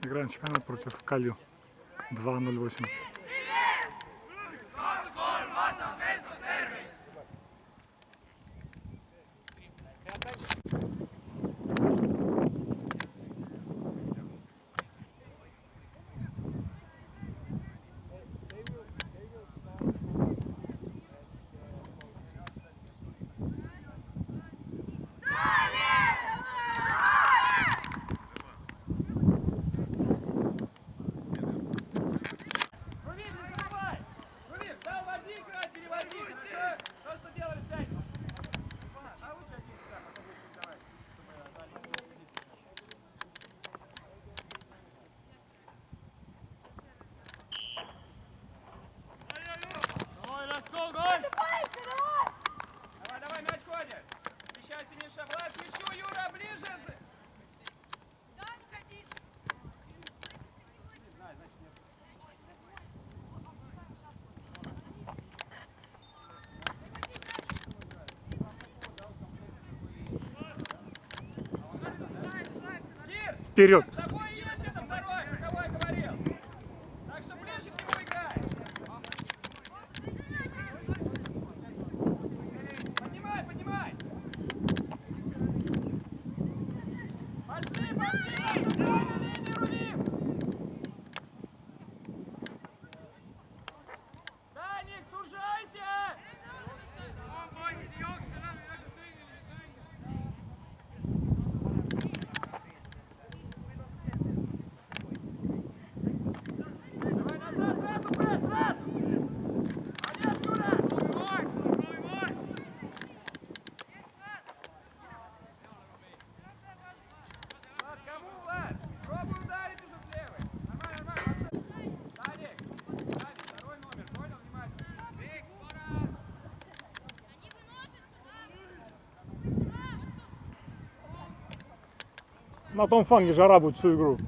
Играем чемпионат против Калью 2:08. Вперед! На том фланге жара будет всю игру.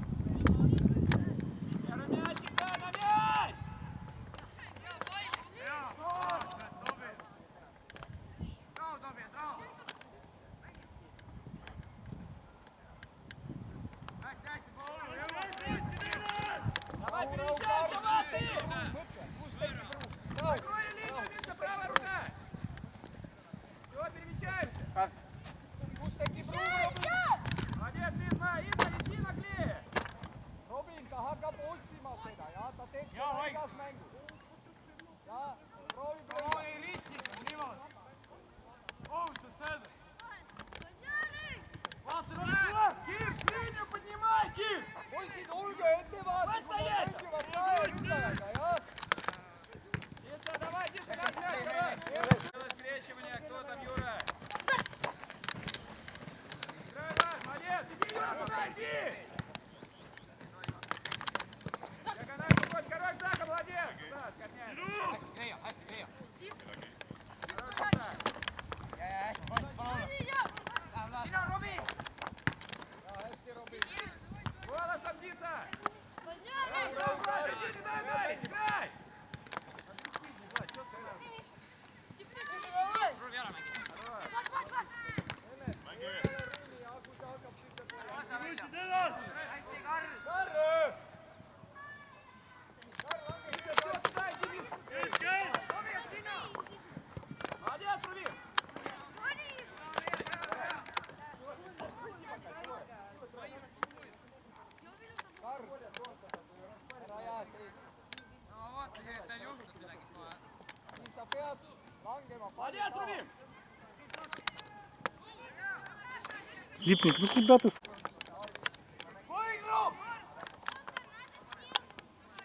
Липник, ну куда ты?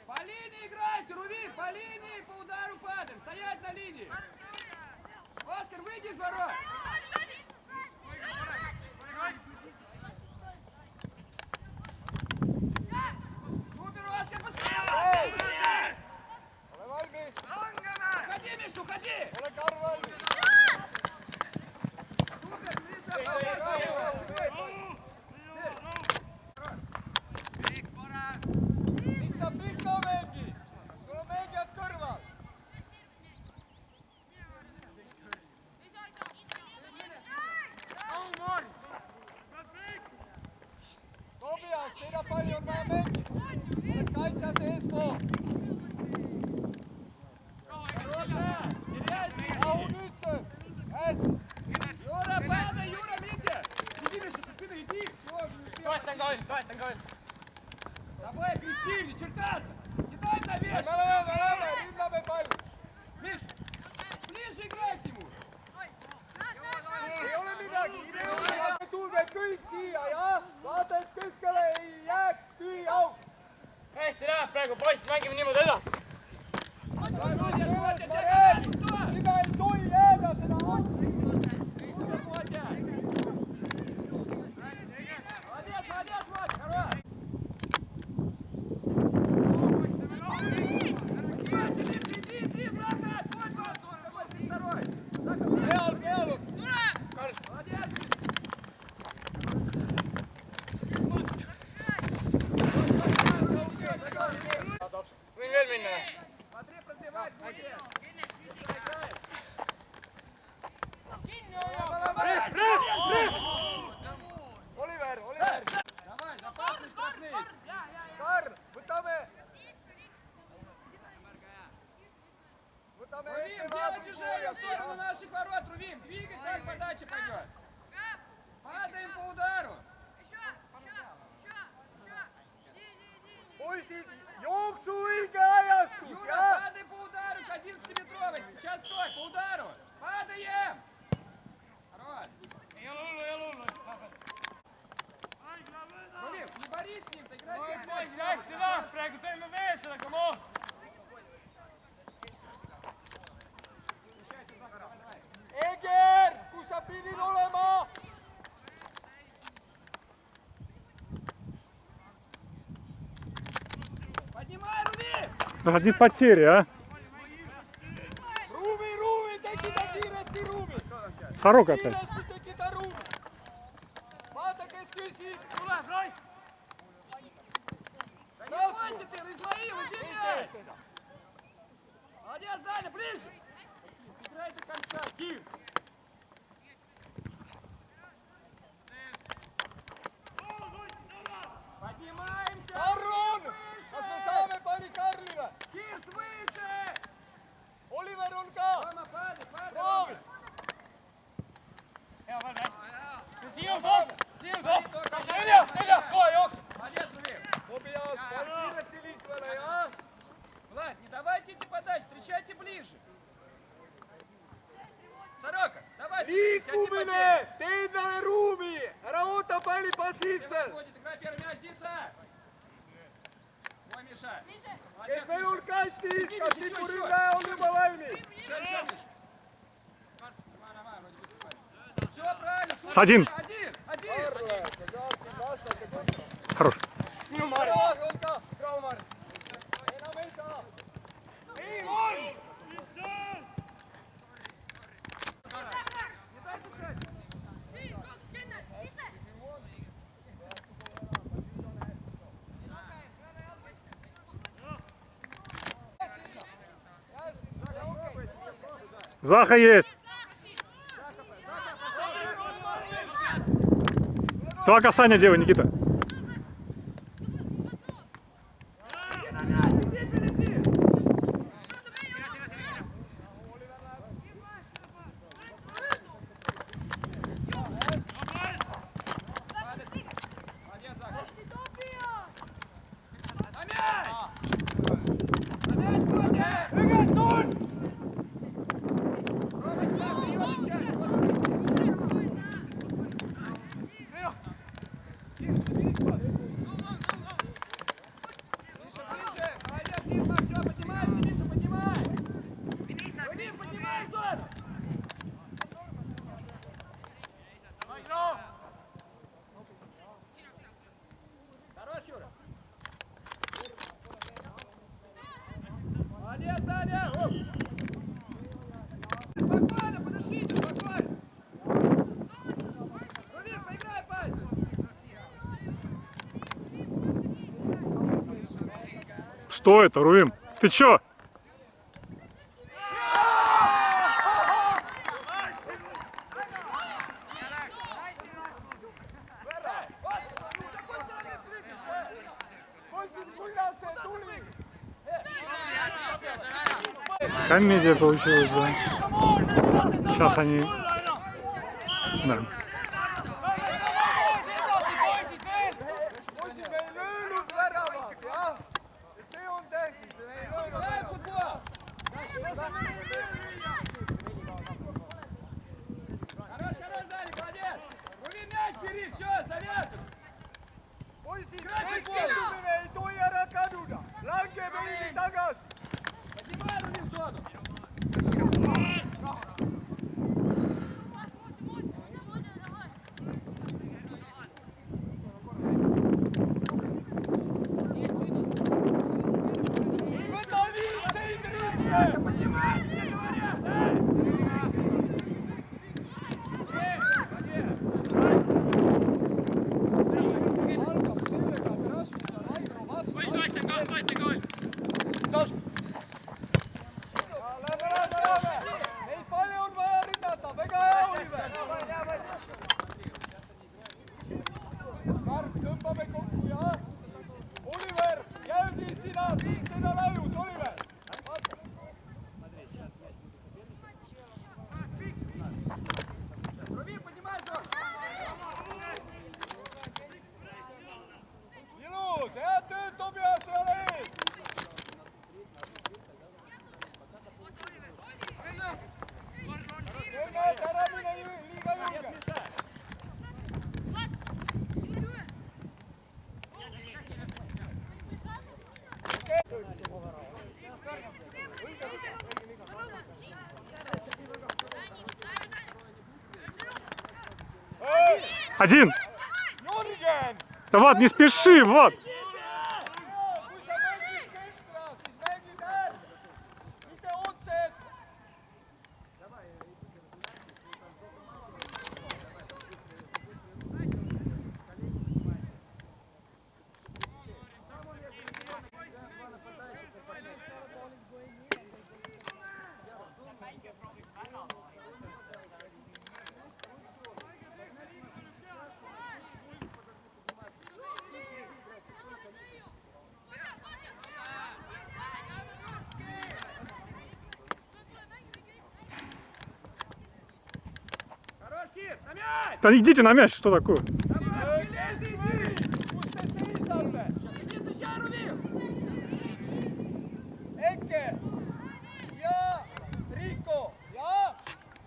По линии играйте, Рувик, по линии, по удару падаем, стоять на линии. Оскар, выйди из ворот. Супер, Оскар, быстрее! Уходи, Миша, уходи! Супер, Миша, Давай, Кристине, Черкасов! Кидай наверх! Ründame pall! Миш, ближе играй к нему! Ei ole midagi, tulge kõik siia ja vaata, et keskele ei jääks tühi auk. hästi läheb praegu, poiss, mängime niimoodi edasi. Iga ei tohi jääda seda auku. Молодец, молодец, Вася, хорош! Иди, Захар, твой пас, ты второй! Захар, молодец! Võin veel minna või? Смотри, пробивать будет! Oliver! Давай, запасный штрафный! Karl, võtame Рувим, делай движение в сторону наших ворот, Рувим! Двигай, как подача пойдет! Падаем по удару! poisid, jooksu õige ajastus, Юра, jah? падай по удару к 11-метровой! Сейчас стой, по удару! Падаем! Хорош! Ei ole hullu. Рувим, не борись с ним, ты играй Oi, как poiss, hästi läheb praegu, teeme veel seda, come on. Eger, kus sa pidid olema? Поднимай, Рувим! Один потери, а? Ruumi, tekita kiiresti ruumi. Сорок опять. Kiiresti tekita ruumi. Vaata, kes küsib. Tuleb, Roy. Да не бойся ты, Измаил, иди Ei мяч! tee seda. Молодец, Даня, ближе! Играй до конца, Кир! Поднимаемся! Arron, kas me saame pani Karlile? Кир, выше! Oliver on ka. Рома, падай, падай! Proovi. Hea pall, hästi. Siim top. Neljas kohe jookseb. Молодец, Рувим! Tobias, pall kiiresti liikvele, jah? Влад, не давайте эти подачи, встречайте ближе! Сорока, давай! Liikumine, tee endale ruumi, ära oota palli passiivselt. Выходит, играй первый мяч, Диса! Ой, Миша! Kes meil on kastis, kas tipuründaja on juba valmis? Все правильно! Один. Один! Arve, sa saad siin vastata kõik. Хорош. Minu Mari. Traumar. Enam ei saa. Не дай дышать! Заха есть. Два касания делай, Никита. Иди на мяч, иди, перелети! Молодец, Захар! На мяч! На мяч, Котя! Прыгай, Туль! Рома, сюда, прием, мяч! Кир, соберись, Кот! Миша, ближе! Молодец, Дима, все, поднимайся, Миша, поднимай! Рубин, поднимай зону! Хорош, Юра! Молодец, Даня! Оп! Спокойно, подышите, спокойно! Рубин, поиграй, пальцы! Что это, Рувим? Ты чё? Комедия получилась, да. Сейчас они... Да. tagasi. Поднимай, Рувим, в зону. Ei võta liigseid riske. Поднимайся, я говорю, да! Algab sellega, et Rasmus on Aigro vastu. Lähme. Neid palju on vaja rünnata, väga hea, Oliver. Karp, tõmbame kokku ja Oliver, jälgi sina, siit seda laius, Oliver. Рувим, поднимай зону. Ilus, head tööd, Tobias, ole ees. Lennart, ära mine liiga julge. Один! Jürgen! Да вот, не спеши, вот! Kui sa mängid kentra, siis mängid äärde. Mitte otse ette. Хорош, Кир, на мяч! Да идите на мяч, что такое? Давай, иди! Kus te seisate? Иди встречай, Рувим! Eke ja Riiko ja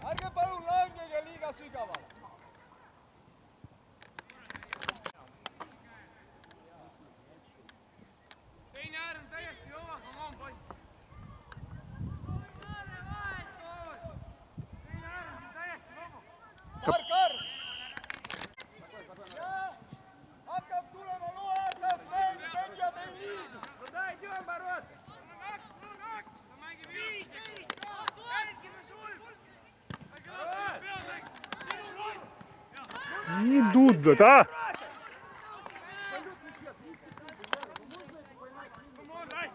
ärge palun langege liiga sügavale. Teine äär on täiesti jõuga, come on, poiss. Teine äär on siin täiesti vaba. Kar. Ja hakkab tulema Loatas mäng, mängijad ei liigu. Куда идем бороться? Не идут, да?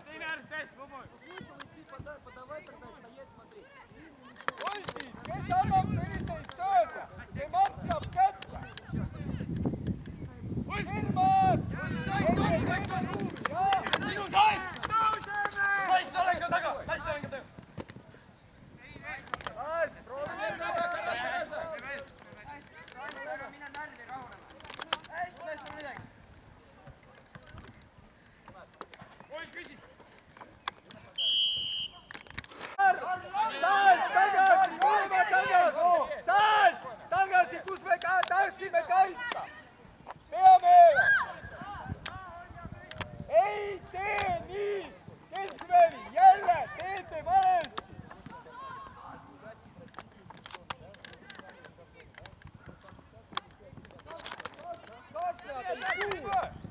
Teine äär on täiesti vaba. Poisid, kes annab selliseid sööda? See maksab kätte. Ilmar! Sinu sais! Sais olen ka taga, sais olen ka taga. Oi, küsid! Tagasi, kus me tahtsime kaitsta. Peameele. Ei tee nii. Keskväli, jälle teete valesti.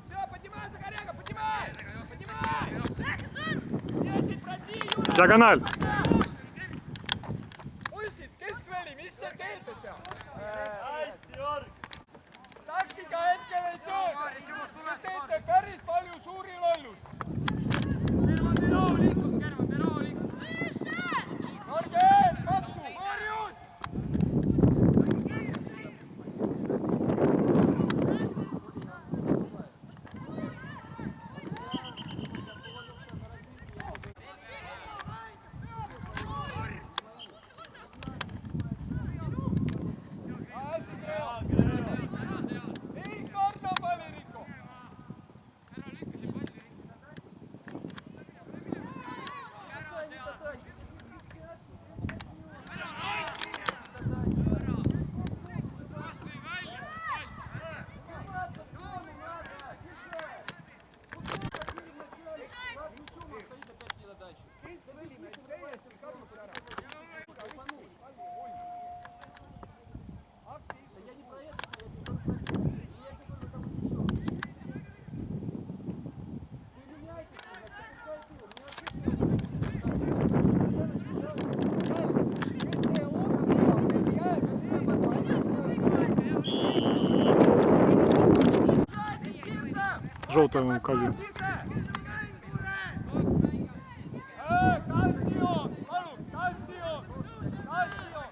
Все, поднимайся, Коряга, поднимай! Поднимай! 10, проси, Юра! Диагональ! Poisid, keskväli, mis te teete seal? Taktika hetkel ei tööta. Te teete päris palju suuri lollusi. Norge, katku! жовтому калі. Kastion, palun, Kastion, Kastion.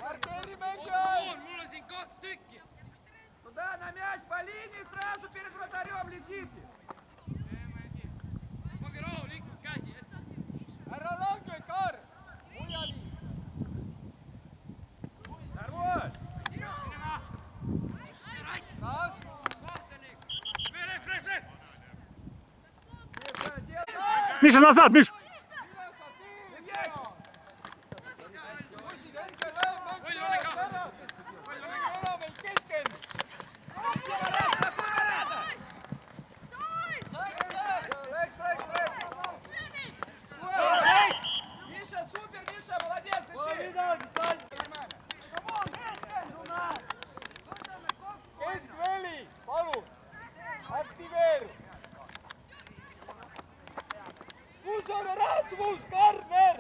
Markeeri mängija. Mul on siin 2 tükki. Туда на мяч по линии сразу перед вратарем летите. Pange rahulikult käsi ette. Ära lange, Kar. Ujali. Хорош. Taas. Миша, назад, Миш! Миша, супер, Миша, молодец, дыши. Keskväli, palun, aktiveeru. Kus on Rasmus Karner?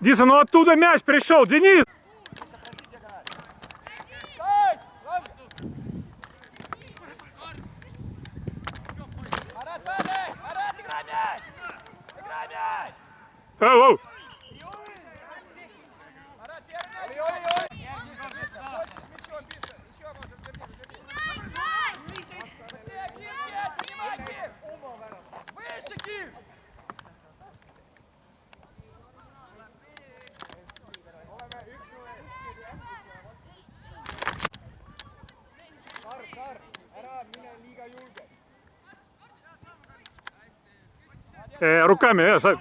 Диса, ну оттуда мяч пришел, Денис! Taas, lange. Марат, падай! Марат, играй мяч! Играй мяч! Оу, оу. Марат, первый мяч! Oi, oi, oi. Хочешь с мячом, Миша? Еще может, забей. Быстрее, Кир, принимай, Кир! Выше, Кир! Kar, ära mine liiga julge. Руками, Сань.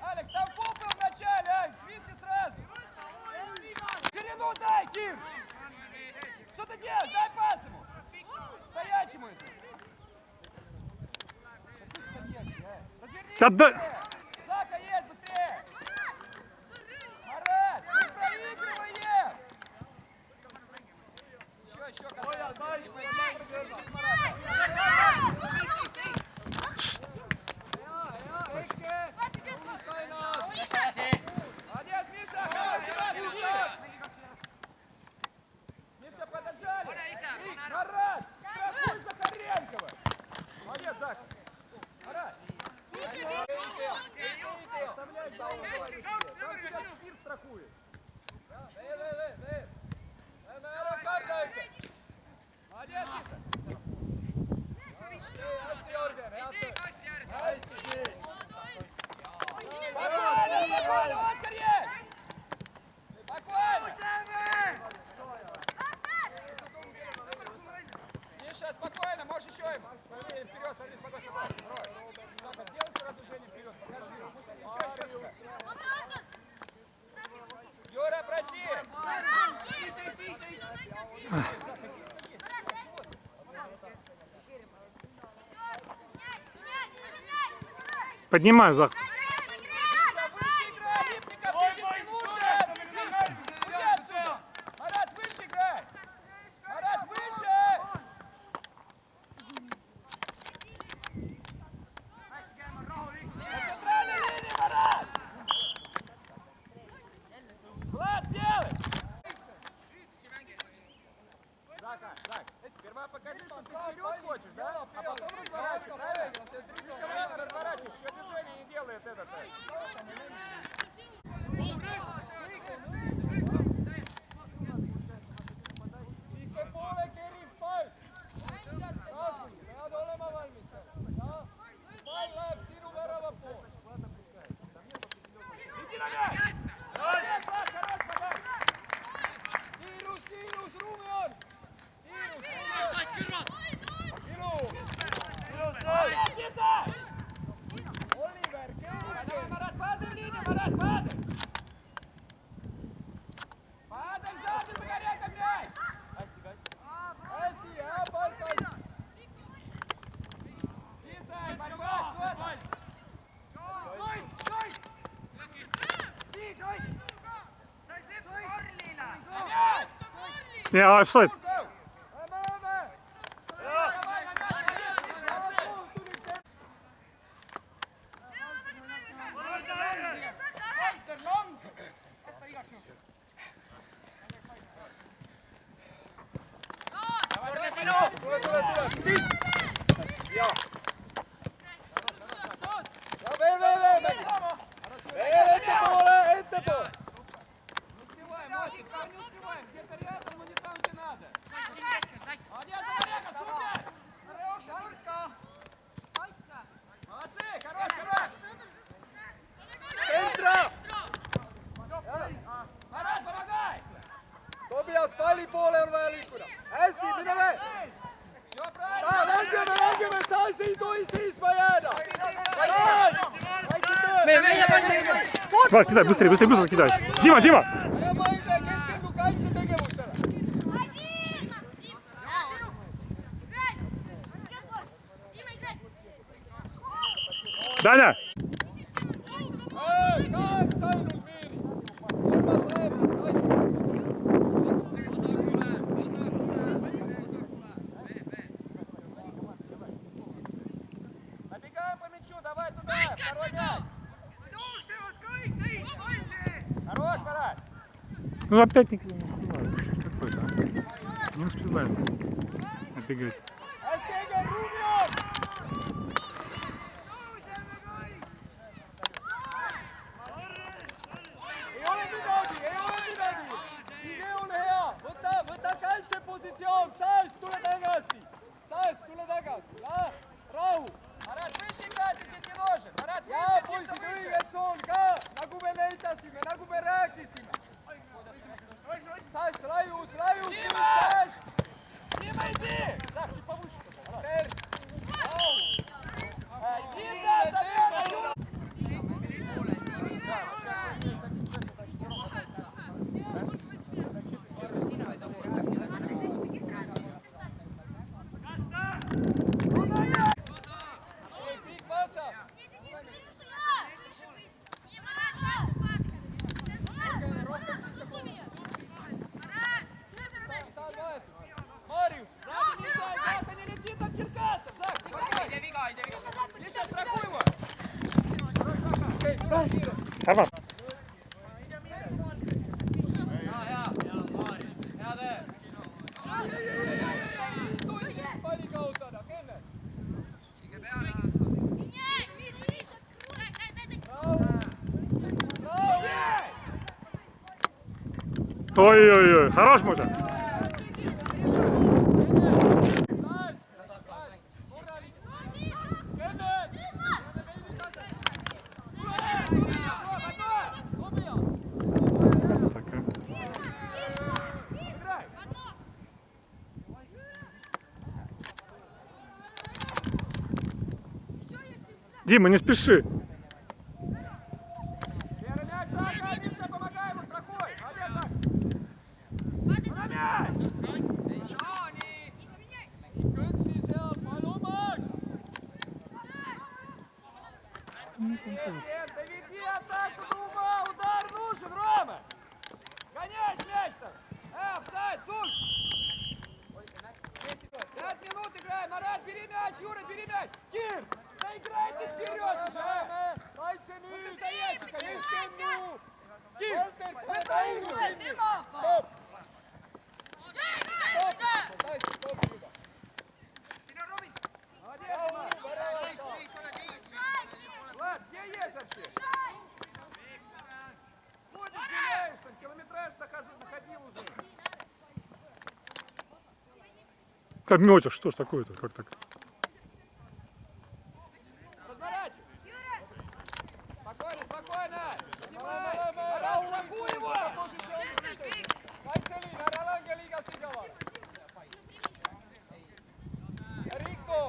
Алекс, там фул был в начале, Алекс, свисти сразу! Ширину дай, Кир! Что ты делаешь? Дай пас ему! Стоячему это! Развернись! Да, да. Зака есть, быстрее! Марат, мы проигрываем! Еще, молодец, Миша! Миша, подожали! Марат, страхуй Захаренкова! Молодец, Зак! Марат! Оставляй за угол! Там тебя Кир страхует! Молодец, Миша! Спокойно, Оскар есть! Спокойно! Миша, спокойно, можешь еще ему. Вперед, смотри, спокойно. Саша, делай сразу движение вперед, покажи. Еще сюда. Юра, проси! Поднимай, Зах. Выше играй, Липников, ты не нужен! Уйди отсюда! Марат, выше играй! Марат, выше! На центральной линии, Марат! Влад, сделай! Зак, сперва покажи, что ты вперед хочешь, да? А потом разворачивай, правильно? Слишком рано разворачиваешь, еще движение не делает этот. Piste poole kerib pall. Rasmus, pead olema valmis seal. Ja pall läheb sinu värava poole. Иди на мяч! Молодец, Влад, хорош подай! Kiirus, ruumi on. Kiirus, Sass kõrval. sinu. Молодец, Диса! Oliver, Давай, keeruke. Марат, падай в линию, Марат, падай! Падай сзади, Загоряка, мяч! Hästi, hea pall, Kass. Диса, борьба, что там? На мяч! Не, офсайд. Lähme. Давай, на мяч! Valter Lang. Võta igaks juhuks. Ja. Ja, veel. Veel ettepoole, ettepoole. Не успеваем, Мостик, все не успеваем. Где-то рядом, но не там, где надо. Молодец, Олега, супер! Молодцы, хорош! Centra. Марат, помогай! Tobias, palli poole on vaja liikuda. Hästi, mine me. Все правильно! Längeme, saas ei tohi seisma jääda. Давай, кидай, быстрее кидай. Дима! Ära vaidle, keskendu kaitsetegevusele. Даня! Kaheksa ainult miini. Kolmas läheb, hästi. Набегаем по мячу, давай туда! Второй мяч! Хорош, Марат! Ну опять не успеваем. Что такое-то? Не успеваем набегать. Hästi, Egel, ruumi on. Ei ole midagi. Ise ole hea. Võta kaitsepositsioon. Saas, tule tagasi. Ja, rahu. Марат, выше играйте, здесь не ножик! Марат, Ja, выше, poisid, чисто выше! õige tsoon ka. Nagu me näitasime, nagu me rääkisime. Saas, laius. Дима! Saas. Дима, иди! Так, чуть повыше. Марат. Terv. Иди, замена! Kõik vastab. Tahan vahet. Marius. Сзади не дай, Зак, не летит от Черкасов! Зак, спокойно! Ты сейчас страхуй его! Härra! Palli kaotada, Kenne. Ой-ой-ой, хорош мужа! Такая. Дима, не спеши! Первый мяч, Зак, Миша, помогай ему, страхуй! Молодец, Зак! На мяч! Kõksi seal, pall omaks. Доведи атаку до ума! Удар нужен, Рома! Гоняй мяч там! Офсайд, Зуль! 5 минут играем! Марат, бери мяч! Юра, бери мяч! Кир! Да играй ты вперед уже! а! Kaitse Ну nüüd. ты стоять, конечно! Keskendu. Кир! Valter, pane ainult kinni. Stopp. Täiesti stopp juba. Молодец, Rahu, Дима! väravat saab. Влад, где есть вообще? Ходишь, гуляешь, там километраж находил уже. Как Мётя, что ж такое-то? Как так? Разворачивай! Спокойно, спокойно! Снимай! Марат, страхуй его! Kaitseliin, ära lange liiga sügavale. Ja Rico,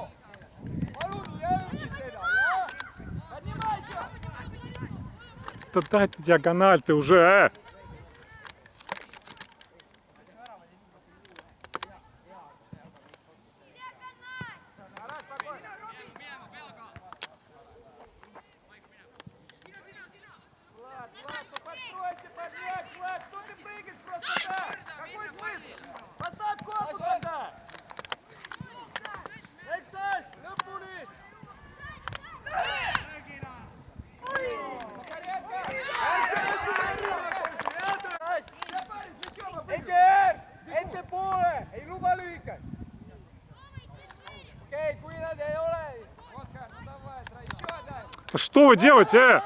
palun jälgi seda, jah? Поднимай еще! Да дай ты диагональ ты уже! Марат, спокойно! Влад, ну подстройся под мяч, Влад! Что ты прыгаешь просто так? Какой смысл? Поставь корпус тогда! Eksas, lõpuni. Макаренко! Да что вы делаете? Lähme!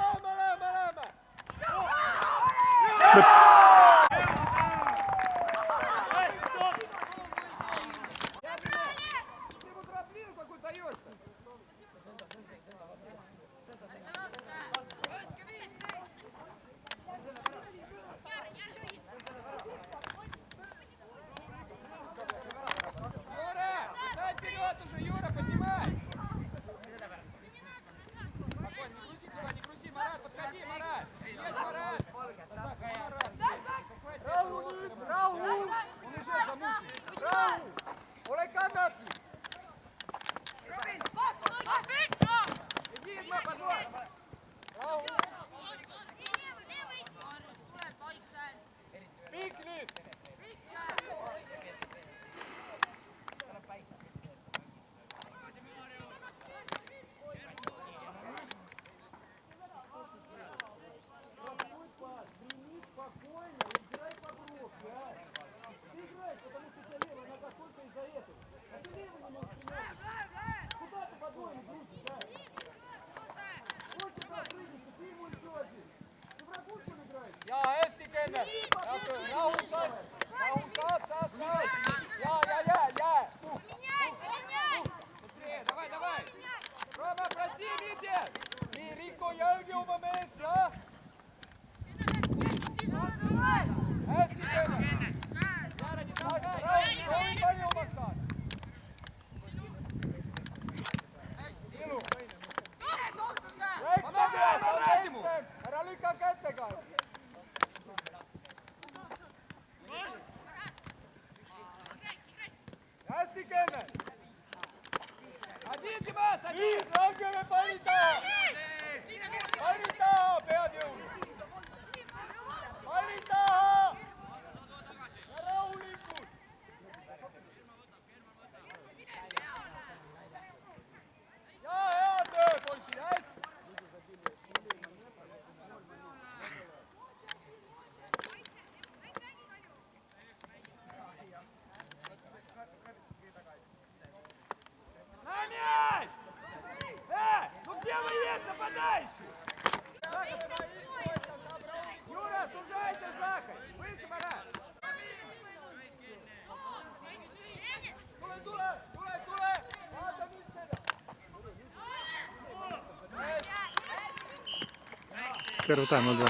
Ты ему трамплин какой даешь-то? Юра, дай вперед уже, Юра, поднимай! Спокойно, не грузи, Марат, подходи, Марат! Есть Марат! Rahu! On est cher, ça mouche! Rahu! Ole kannatlik! Иди, Идма, подбор! Rahu! Pikk nüüd! Ja, hästi, Kenneth! Rahu saad! Jää! Быстрее, давай! Рома, проси, Витя! Nii, Rico, jälgi oma meest, jah! Hästi, Kenneth! Яра, не толкай! Rahu, proovi palju omaks saada! Ilu! Помогай, помогай ему! Ära lükka kätega! Hästi, Kenneth! Один, Димас, Nii, один! langeme palli taha! Palli taha, pead jõudma! Palli taha! Ja rahulikult! Ja hea töö, poisid, hästi! На мяч! Ну где вы есть, нападающий? Юра, сужайте, Закай! Выше, Марат! Tule! Vaata nüüd seda! Первый тайм 0-2.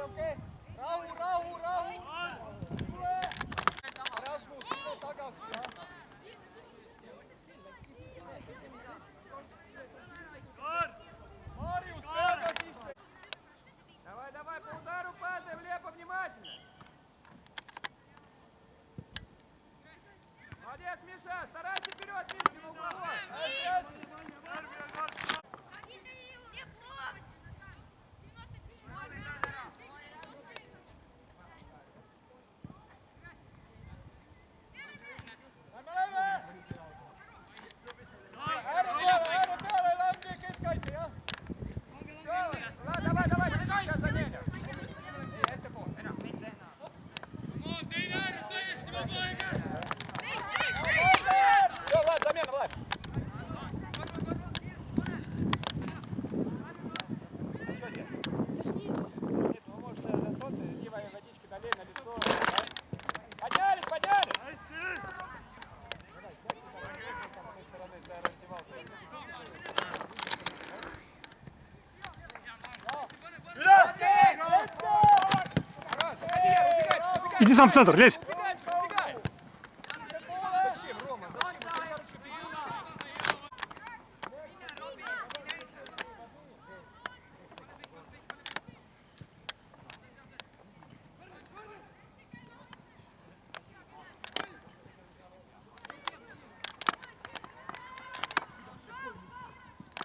Okei. Rahu! Tule! Rasmus, tule tagasi, jah! Marjus, peaga sisse! Давай, по удару падай, влево, внимательно! Молодец, Миша, старайся вперед, Мишка, на угловой! Hästi! Lähme! Ääre peale, lange keskkaitse, jah! Давай, сейчас заменим! Все, Влад, замена, Влад! Ну что тебе? Нет, вы можете на солнце, иди водички налей на лицо. Поднялись! Иди сам в центр, лезь! Убегай! Зачем, Рома? Зачем?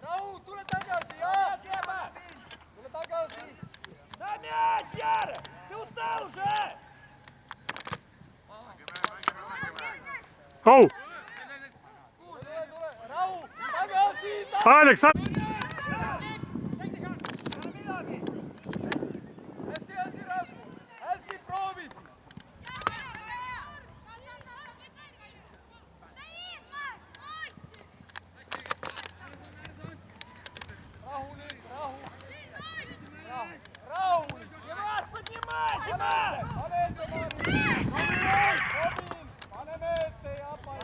Rahu, tule tagasi, jah! Tule tagasi! На мяч, Яра! Ты устал уже! Go! Rahu! Väga siit! Alex, Hästi, hästi, Rasmus! Hästi proovisid! Rahu nüüd, rahu! Rahu! Димас, поднимай, Димас! Pane ette, Robin! Paneme ette ja pane!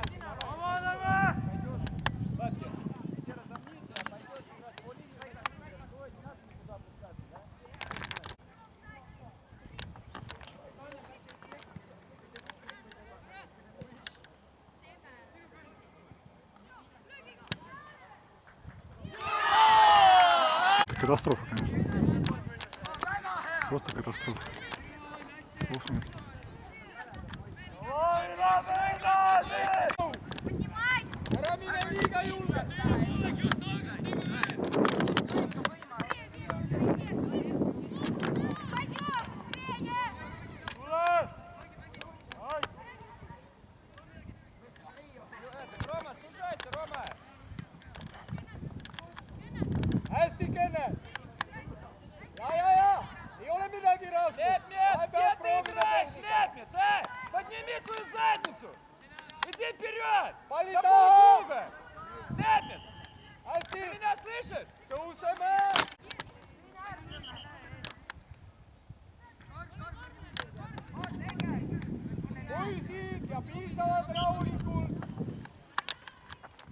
Катастрофа, конечно. Просто катастрофа. Слов нет. Ära mine liiga julgelt! Рома, сужайся, Рома! Hästi, Kenne! Ja! Ei ole midagi, Rasmus! Лепнец, где ты играешь, Лепнец, а? Подними свою задницу! Иди вперед! Palli Тобой taha! друга! Лепнец, ты Hästi! меня слышишь? Tõuseme! Poisid ja piisavalt rahulikult!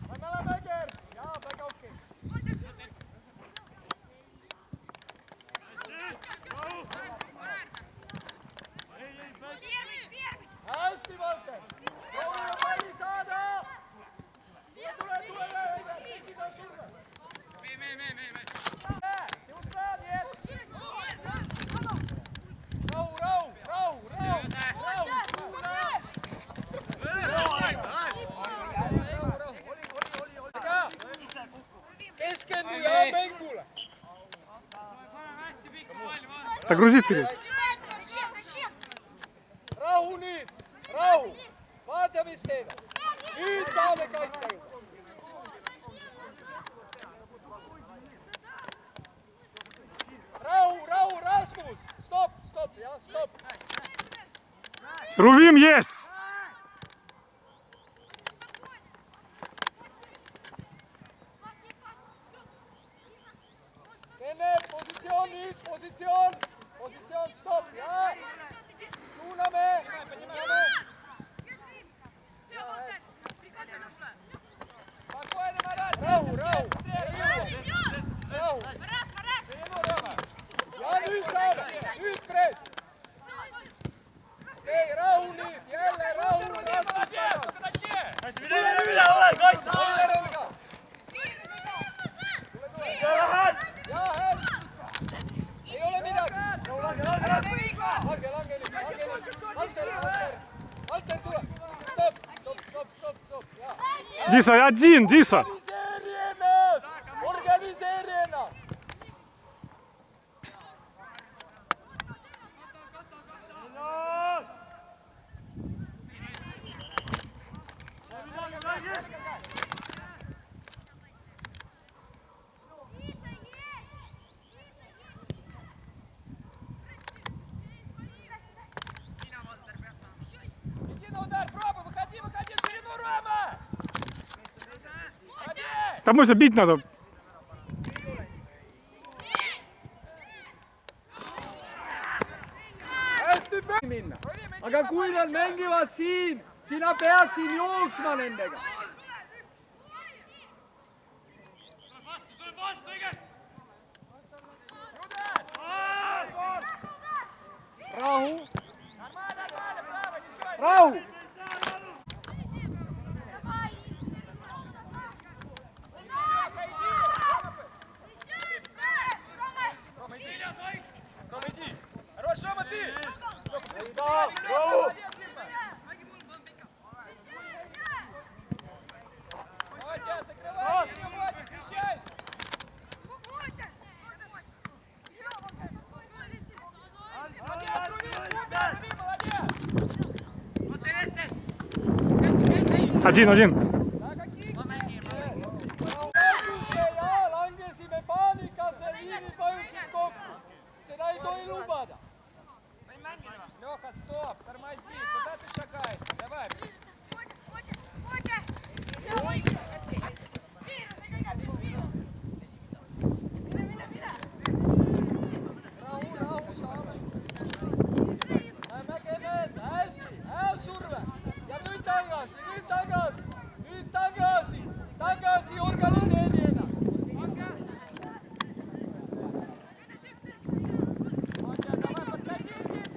Me oleme Eger! Jaa, väga okei! Hästi, Valter! Proovime palli saada! Tule, tekida surve! Ты устал, нет? Rahu! Keskendu ja mängule! Так грузит вперед. Rahu nüüd! Rahu! Vaata, mis teeme! Nüüd saame kaitsta juba! Rahu, Rasmus! Stopp! Jah, stopp! Рувим есть! Kenne, positsioon nüüd! Positsioon, stopp! Jah! Suuname! Спокойно, Марат! Rahu! Ему, Рома! Ja nüüd saame! Nüüd press! Okei, rahu nüüd! Jälle rahu! Молодец, вообще! Jaa, hästi! Ei ole midagi! Lange nüüd! Valter, tule! Stopp! Jaa! Диса, один, Диса! Organiseeri ennast! Иди на удар, пробуй! Выходи в ширину, Рома! Ходи! Там можно бить надо. Hästi minna! Aga kui nad mängivad siin, sina pead siin jooksma nendega! Rahu! Нормально, право, ничего! Rahu! Рома, иди! Хорош, Рома, ты! Молодец, Димка! 1-1. Ja langesime paanikasse, liinid vajutasid kokku. Seda ei tohi lubada. Леха, стоп, тормози, куда ты шагаешь? Давай. Rahu, saame. Lähme kenet, hästi, hea surve. Ja nüüd tagasi. Tagasi organiseeri ennast.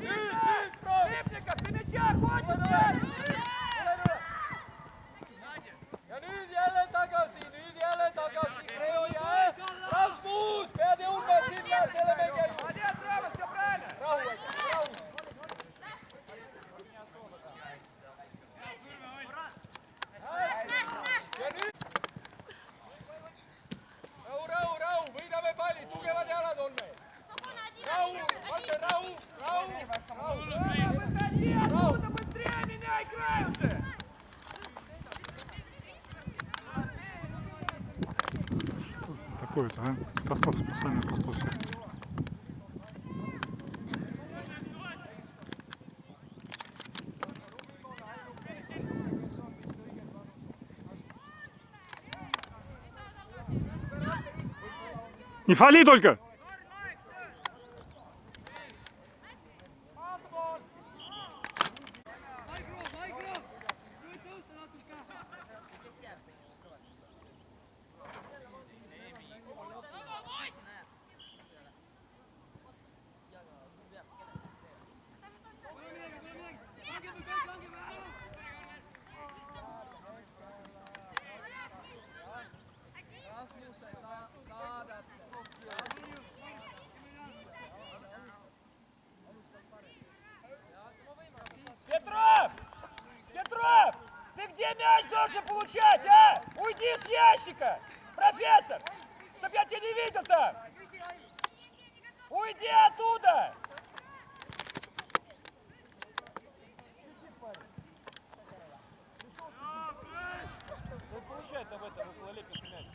Nüüd, proovi. Рыбников, ты мяча хочешь, блядь? Ja nüüd jälle tagasi. Reo jää. Rasmus, pead jõudma sinna, selle me käime. Молодец, Рома, все правильно. Rahu, rahu. Ja nüüd. Rahu, võidame palli, tugevad jalad on meil. Rahu, Martin, rahu. Выходи оттуда, быстрее меня играют же. Такое-то, а? Ростов спасание просто всех. Не фали только! Петров! Ты где мяч должен получать, а? Уйди с ящика! Профессор! Чтоб я тебя не видел там! Уйди оттуда! Он получает об этом около летних мяч.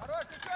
Хорош, ничего,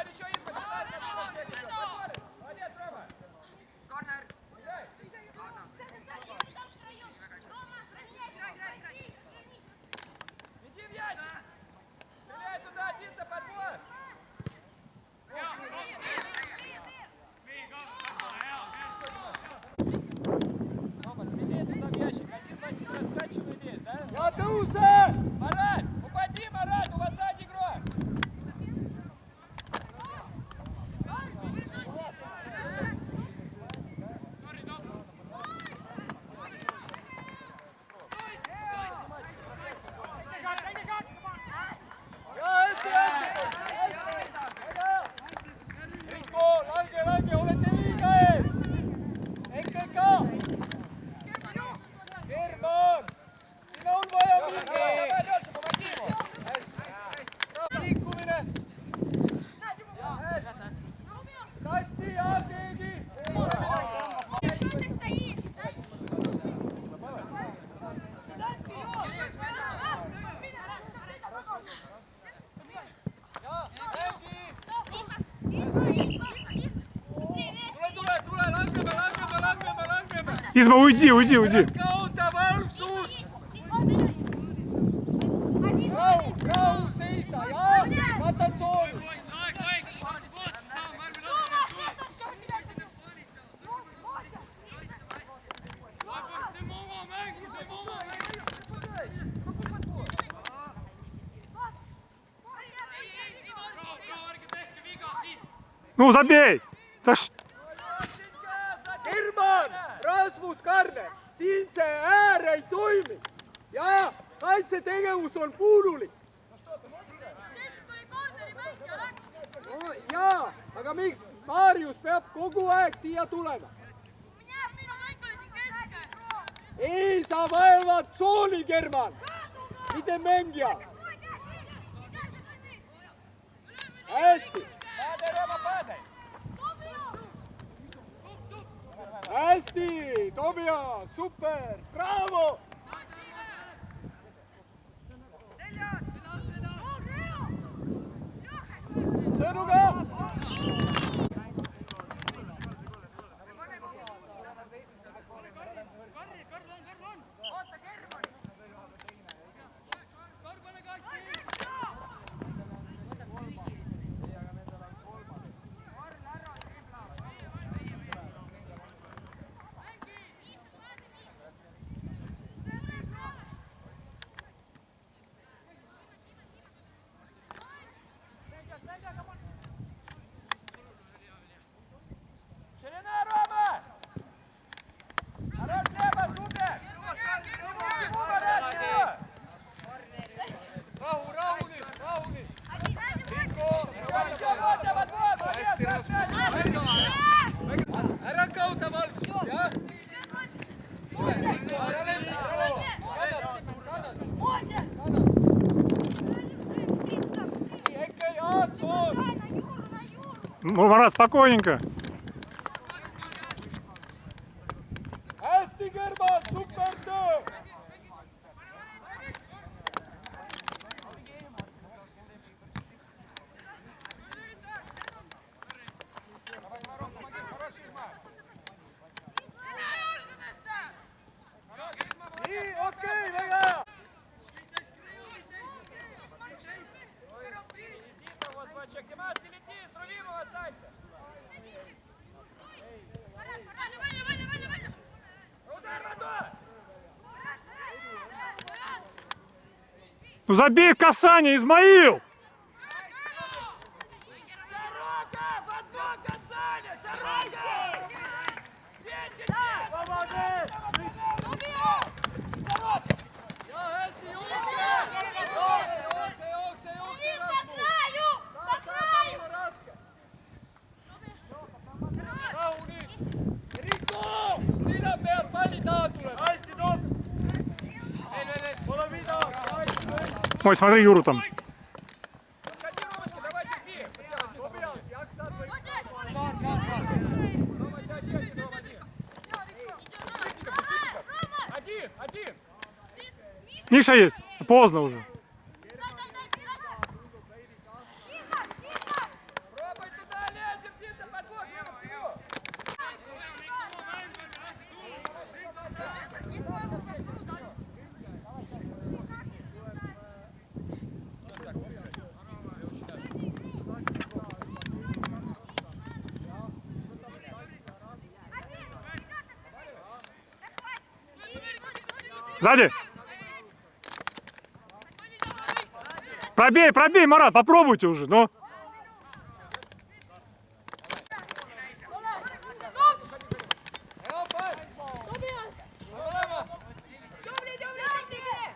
Изма, уйди, уйди, уйди. Kaota valvsus! Rahu, seisa ja võta tsooni! Ну, забей! Да ш... Herman, Rasmus Karner, siin see äär ei toimi ja kaitsetegevus on puudulik. No jaa, aga miks Marius peab kogu aeg siia tulema? Ei, sa vaevad tsooni, German, mitte mängija. Hästi. Hästi, Tobias, super, bravo! Sõnuga! Ширина, Рома! Хорош, лево, супер! Рома, радио! Rahu, rahu nüüd, rahu nüüd! Еще Мотя в отбор! Ära kaota valvsust, jah? Ekka ja tsoon! Марат, спокойненько. Hästi, German, super töö! Nii, okei, väga hea! Вот, Вачек, Димас, лети, с Рувимом останься! Удар, Радо! Ну забей в касание, Измаил! Сорока! В одно касание! Сорока! 10 нет! Vabandust! Ja hästi, jookse! Jookse, jookse, jookse, Rasmus! Raske! Rahu nüüd! Riko! Sina pead palli taha tulema! Hästi, Tom! Pole midagi! Ой, смотри, Юру там. Подходи, Ромочка, давайте бей! Tobias, jaksad või? Рома, тячки, Рома, один! Один! Миша есть. Поздно уже. Пробуй туда, лезем, Диса, подбор, лево, вперед! Сзади. Пробей, пробей, Марат, попробуйте уже, ну. Hea päev! Olema!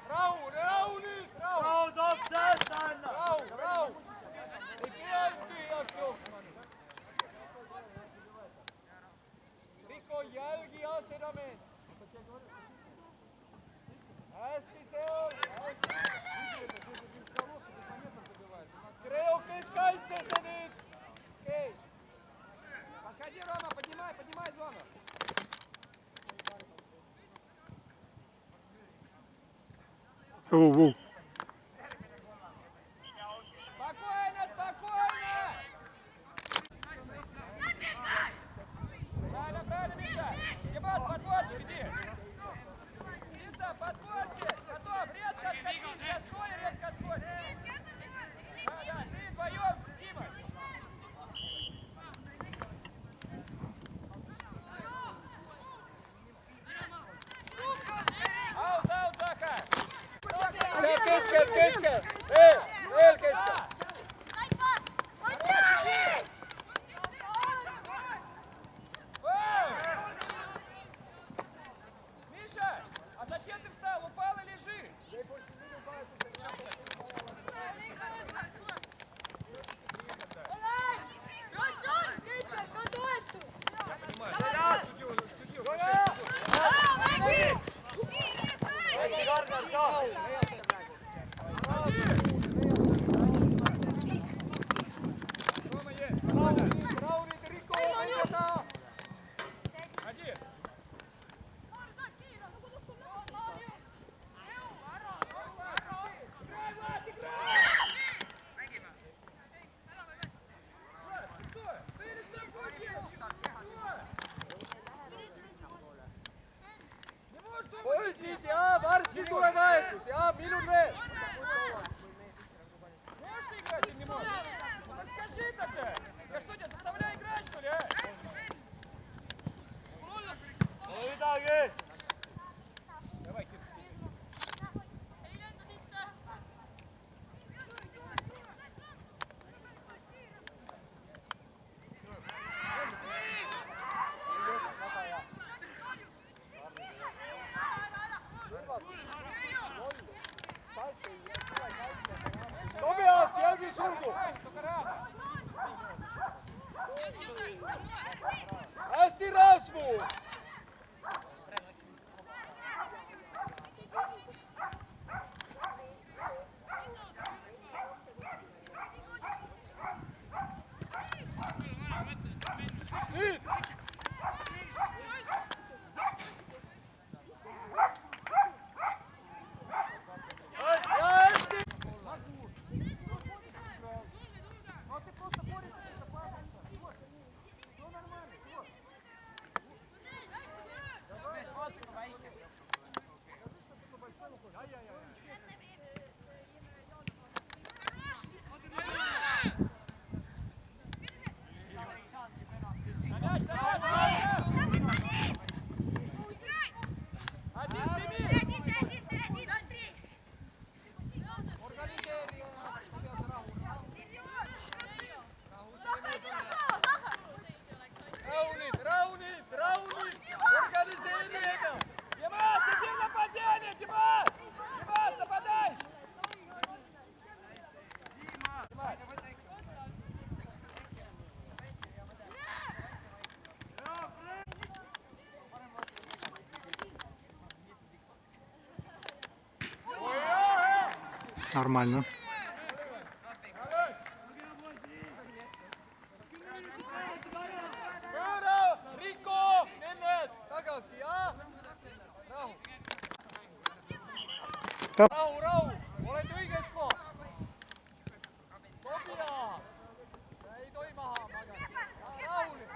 Rahu, rahu nüüd, rahu! Rahu toob säästa enne! Rahu, rahu! Ei pea tühjaks jooksma nüüd! Riko, jälgi ja seda meest! Hästi seal, hästi! Kreo, kes kaitsesse nüüd? Okei! Подходи, Рома, поднимай, поднимай зону! Воу-воу. Спокойно, спокойно! Правильно, правильно, Миша! Димас, подборчик, иди! keskel, keskel! Veel keskel! Миша, а зачем ты встал? Упал и лежи! Raunit, Rico, hoidetaan! Один! Poisid ja varsti tuleb vahetus ja minut veel! Можешь ты играть или не можешь? Ну так скажи тогда! Я что, тебя заставляю играть, что ли, а? Давай, Кирс. Nopeasti, jälki sulku! Hästi Rasmu! Nüüd! Ja hästi! Мяч, давай, давай! Один, прими! Raunit! Organiseeri ennast! Димас, иди в нападение, Димас! Димас, нападай! Нормально. Pööra! Rico! Nennet! Tagasi, ja? Rahu! Stop. Rahu, rahu! Oled õiges kohas! Tobia! Ei tohi maha magada! Rahu nüüd!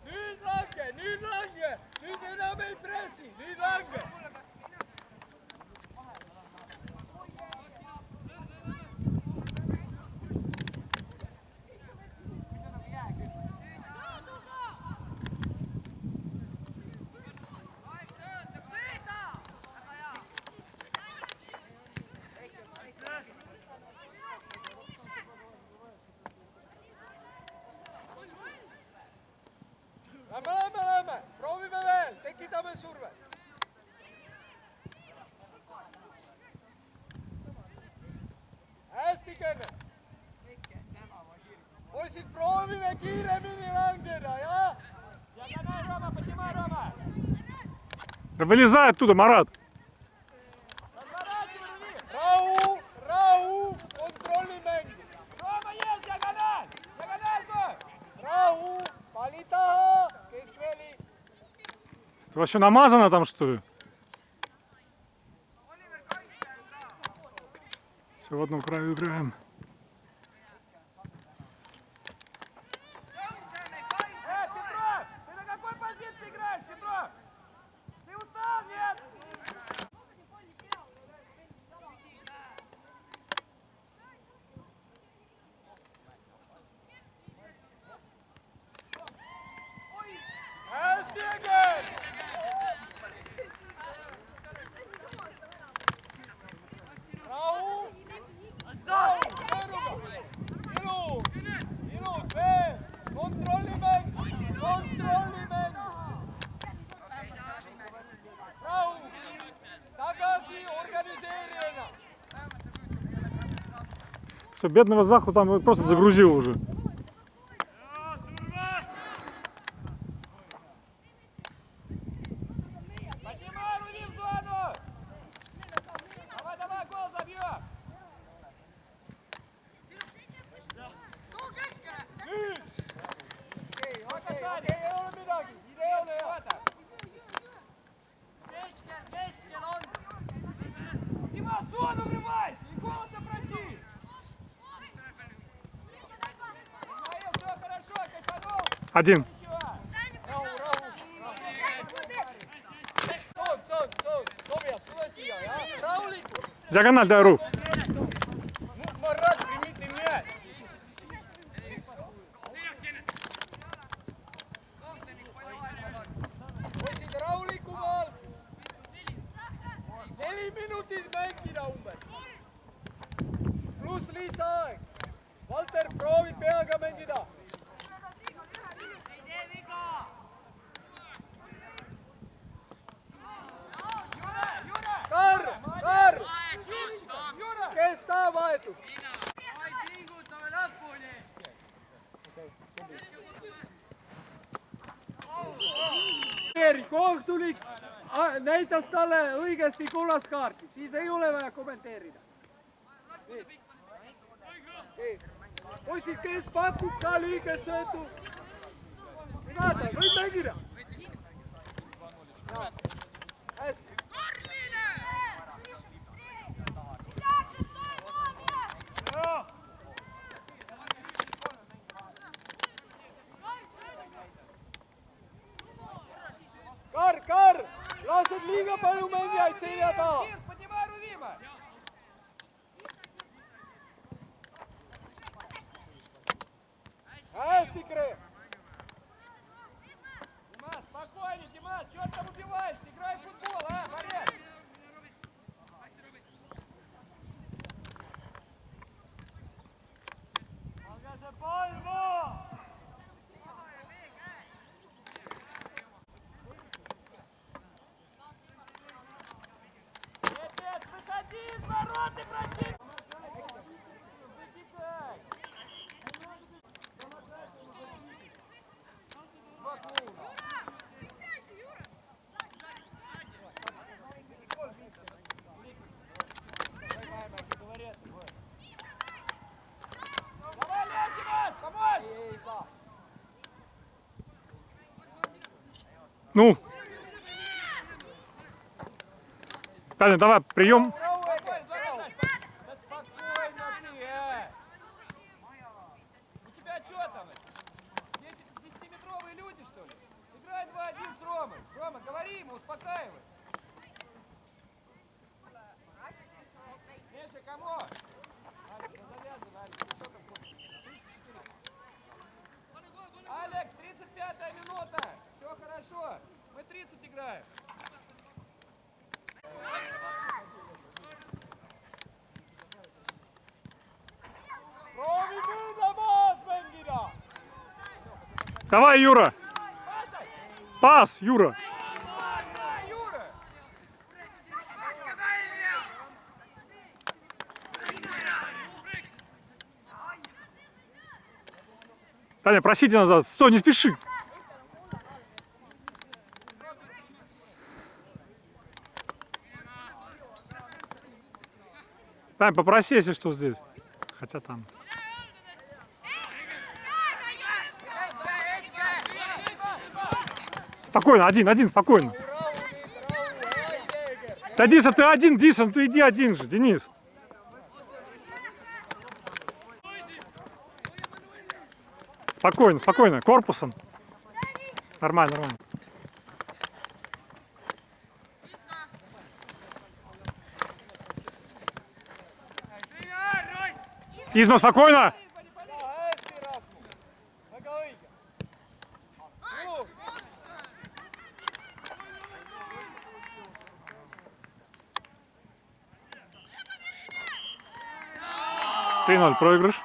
Nüüd lange! Nüüd lange! Nüüd enam ei pressi! Nüüd lange! Lähme! Proovime veel! Tekitame survet! Hästi, Kenne! Poisid, proovime kiiremini langeda, ja? Диагональ, Рома, поднимай, Рома! Да вылезай оттуда, Марат! Разворачивай, рви! Rahu, rahu! Kontrolli mängu! Рома, есть диагональ! Диагональку! Rahu! Pali taha! Keskväli! Ты вообще намазано там, что ли? Все в одном краю играем. Петров! Ты на какой позиции играешь, Петров? Ты устал, нет? Hästi, Egel! Все, бедного Заху там просто загрузил уже. Поднимай, рули в зону! Давай, давай, гол забьем! Ei ole midagi, idee on hea. Дима, в зону врывайся и голоса проси! Михаил, все хорошо, кайфанул! Один. Ничего! Son, Tobias, tule siia, jah? Rahulikult! Диагональ, дай руку. Nüüd Marat, primiti мяч! Poisid, rahulikumalt! 4 minutit mängida umbes! Pluss lisaaeg! Valter, proovi peaga mängida! Kar! Kes tahab vahetust? Kohtunik näitas talle õigesti kullast kaarti, siis ei ole vaja kommenteerida. Poisid, kes pakub ka liigesöödu? Vaata, võib mängida. Hästi. Kar! Lased liiga palju mängijaid selja taha! Кирс, поднимай Рувима! Hästi, Kreem! Димас, спокойнее, Димас, чё ты там убиваешься? Играй в футбол, а, борец! Отец, выходи из ворот и проси! Вытекай! Давай, лезь, Димас, помочь! Ну. Таня, давай, прием. Да спокойно ты, У тебя что там? 10-метровые люди, что ли? Играй 2-1 с Ромой. Рома, говори ему, успокаивай. Миша, кому? Завязывай, Алекс. Что там, 34. Алекс, 35-я минута. Все хорошо. Мы 30 играем. Proovi püüda maad mängida! Давай, Юра. Пас, Юра. Юра! Таня, просите назад. Стой, не спеши. Таня, попроси, если что, здесь. Хотя там. Спокойно, один, спокойно. Да, Диса, ты один, Диса, ты иди один же, Денис. Спокойно, корпусом. Нормально. Изма, спокойно. Hästi, Rasmus! Väga õige! Juh! 3-0 проигрыш.